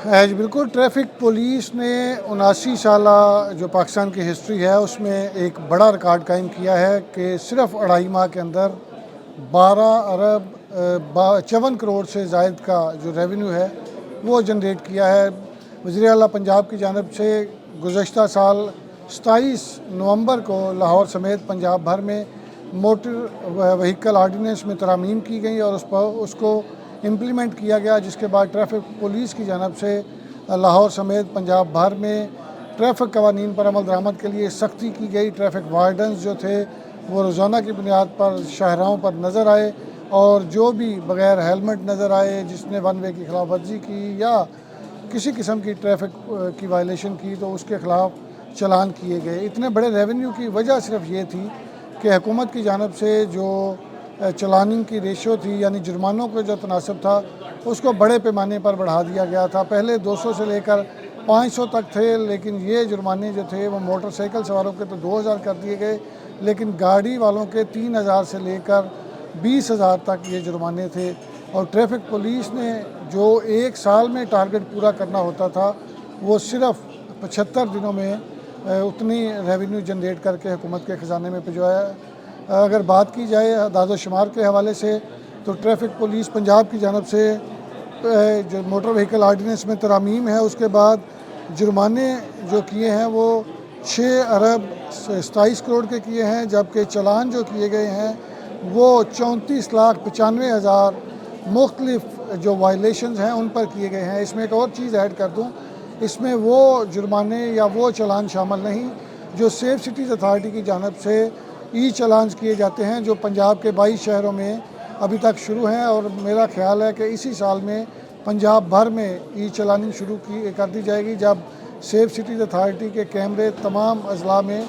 ہے جی بالکل traffic police نے 79 سالہ جو پاکستان کی ہسٹری ہے اس میں ایک بڑا ریکارڈ قائم کیا ہے کہ صرف 2.5 ماہ کے اندر 12 ارب 54 کروڑ سے زائد کا جو ریونیو ہے وہ جنریٹ کیا ہے۔ وزیر اعلیٰ پنجاب کی جانب سے گزشتہ سال 27 نومبر کو لاہور سمیت پنجاب بھر میں موٹر وہیکل آرڈیننس میں ترامیم کی گئی اور اس کو امپلیمنٹ کیا گیا، جس کے بعد ٹریفک پولیس کی جانب سے لاہور سمیت پنجاب بھر میں ٹریفک قوانین پر عمل درآمد کے لیے سختی کی گئی۔ ٹریفک وارڈنز جو تھے وہ روزانہ کی بنیاد پر شاہراہوں پر نظر آئے اور جو بھی بغیر ہیلمٹ نظر آئے، جس نے ون وے کی خلاف ورزی کی یا کسی قسم کی ٹریفک کی وائلیشن کی، تو اس کے خلاف چلان کیے گئے۔ اتنے بڑے ریونیو کی وجہ صرف یہ تھی کہ حکومت کی جانب سے جو چلاننگ کی ریشو تھی، یعنی جرمانوں کو جو تناسب تھا، اس کو بڑے پیمانے پر بڑھا دیا گیا تھا۔ پہلے 200 سے لے کر 500 تک تھے، لیکن یہ جرمانے جو تھے وہ موٹر سائیکل سواروں کے تو 2000 کر دیے گئے، لیکن گاڑی والوں کے 3000 سے لے کر 20,000 تک یہ جرمانے تھے۔ اور ٹریفک پولیس نے جو ایک سال میں ٹارگٹ پورا کرنا ہوتا تھا، وہ صرف 75 دنوں میں اتنی ریونیو جنریٹ کر کے حکومت کے خزانے میں بھجوایا۔ اگر بات کی جائے اعداد و شمار کے حوالے سے، تو ٹریفک پولیس پنجاب کی جانب سے جو موٹر وہیکل آرڈیننس میں ترامیم ہے، اس کے بعد جرمانے جو کیے ہیں وہ 6 ارب 27 کروڑ کے کیے ہیں، جبکہ چلان جو کیے گئے ہیں وہ 34,95,000 مختلف جو وائلیشنز ہیں ان پر کیے گئے ہیں۔ اس میں ایک اور چیز ایڈ کر دوں، اس میں وہ جرمانے یا وہ چلان شامل نہیں جو سیف سٹیز اتھارٹی کی جانب سے ای چلانز کیے جاتے ہیں، جو پنجاب کے 22 شہروں میں ابھی تک شروع ہیں، اور میرا خیال ہے کہ اسی سال میں پنجاب بھر میں ای چلاننگ شروع کر دی جائے گی، جب سیف سٹیز اتھارٹی کے کیمرے تمام اضلاع میں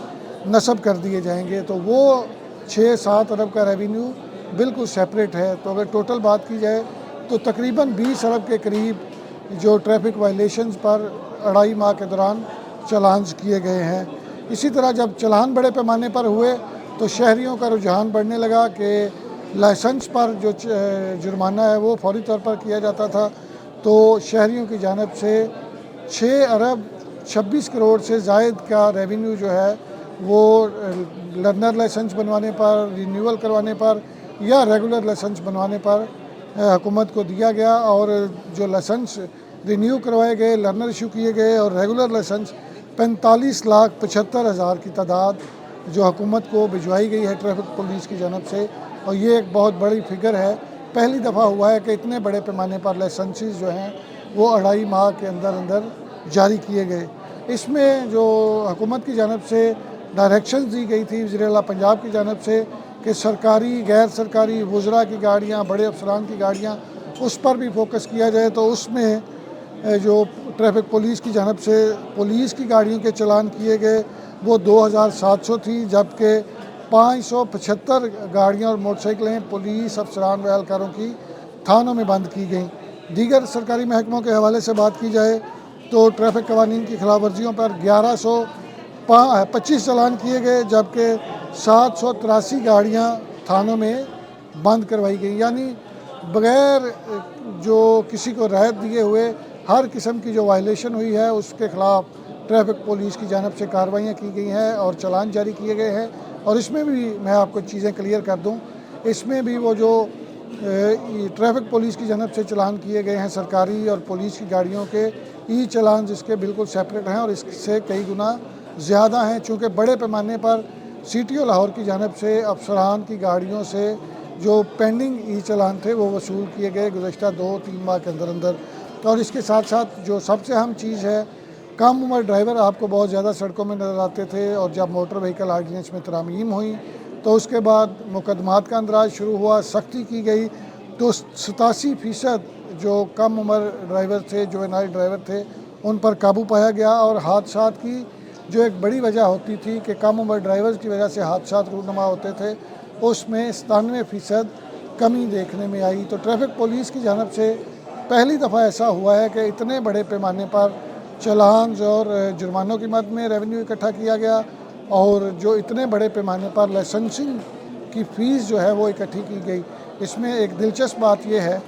نصب کر دیے جائیں گے، تو وہ 6-7 ارب کا ریونیو بالکل سیپریٹ ہے۔ تو اگر ٹوٹل بات کی جائے تو تقریباً 20 ارب کے قریب جو ٹریفک وائلیشنز پر 2.5 ماہ کے دوران چلانز کیے گئے ہیں۔ اسی طرح جب چلان بڑے پیمانے پر ہوئے تو شہریوں کا رجحان بڑھنے لگا کہ لائسنس پر جو جرمانہ ہے وہ فوری طور پر کیا جاتا تھا، تو شہریوں کی جانب سے 6 ارب 26 کروڑ سے زائد کا ریونیو جو ہے وہ لرنر لائسنس بنوانے پر، رینیول کروانے پر یا ریگولر لائسنس بنوانے پر حکومت کو دیا گیا، اور جو لائسنس رینیو کروائے گئے، لرنر ایشو کیے گئے، اور ریگولر لائسنس 45,75,000 کی تعداد جو حکومت کو بھجوائی گئی ہے ٹریفک پولیس کی جانب سے، اور یہ ایک بہت بڑی فگر ہے۔ پہلی دفعہ ہوا ہے کہ اتنے بڑے پیمانے پر لائسنسز جو ہیں وہ 2.5 ماہ کے اندر جاری کیے گئے۔ اس میں جو حکومت کی جانب سے ڈائریکشنز دی گئی تھی وزیر اعلیٰ پنجاب کی جانب سے کہ سرکاری، غیر سرکاری، وزراء کی گاڑیاں، بڑے افسران کی گاڑیاں، اس پر بھی فوکس کیا جائے، تو اس میں جو ٹریفک پولیس کی جانب سے پولیس کی گاڑیوں کے چلان کیے گئے وہ 2700 تھی، جبکہ 575 گاڑیاں اور موٹر سائیکلیں پولیس افسران و اہلکاروں کی تھانوں میں بند کی گئیں۔ دیگر سرکاری محکموں کے حوالے سے بات کی جائے تو ٹریفک قوانین کی خلاف ورزیوں پر 1125 چلان کیے گئے، جبکہ 783 گاڑیاں تھانوں میں بند کروائی گئیں، یعنی بغیر جو کسی کو رعایت دیے ہوئے ہر قسم کی جو وائلیشن ہوئی ہے اس کے خلاف ٹریفک پولیس کی جانب سے کارروائیاں کی گئی ہیں اور چلان جاری کیے گئے ہیں۔ اور اس میں بھی میں آپ کو چیزیں کلیئر کر دوں، اس میں بھی وہ جو ٹریفک پولیس کی جانب سے چلان کیے گئے ہیں سرکاری اور پولیس کی گاڑیوں کے ای چلان جس کے بالکل سیپریٹ ہیں اور اس سے کئی گنا زیادہ ہیں، چونکہ بڑے پیمانے پر سی ٹی او لاہور کی جانب سے افسران کی گاڑیوں سے جو پینڈنگ ای چلان تھے وہ وصول کیے گئے گزشتہ 2-3 ماہ کے اندر۔ اور اس کے ساتھ ساتھ جو سب سے اہم چیز ہے، کم عمر ڈرائیور آپ کو بہت زیادہ سڑکوں میں نظر آتے تھے، اور جب موٹر وہیکل آرڈیننس میں ترامیم ہوئی تو اس کے بعد مقدمات کا اندراج شروع ہوا، سختی کی گئی، تو 87% جو کم عمر ڈرائیور تھے، جو جوینائل ڈرائیور تھے، ان پر قابو پایا گیا۔ اور حادثات کی جو ایک بڑی وجہ ہوتی تھی کہ کم عمر ڈرائیورز کی وجہ سے حادثات رونما ہوتے تھے، اس میں 97% کمی دیکھنے میں آئی۔ تو ٹریفک پولیس کی جانب سے پہلی دفعہ ایسا ہوا ہے کہ اتنے بڑے پیمانے پر چلانز اور جرمانوں کی مد میں ریونیو اکٹھا کیا گیا، اور جو اتنے بڑے پیمانے پر لائسنسنگ کی فیس جو ہے وہ اکٹھی کی گئی۔ اس میں ایک دلچسپ بات یہ ہے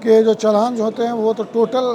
کہ جو چلانز ہوتے ہیں وہ تو ٹوٹل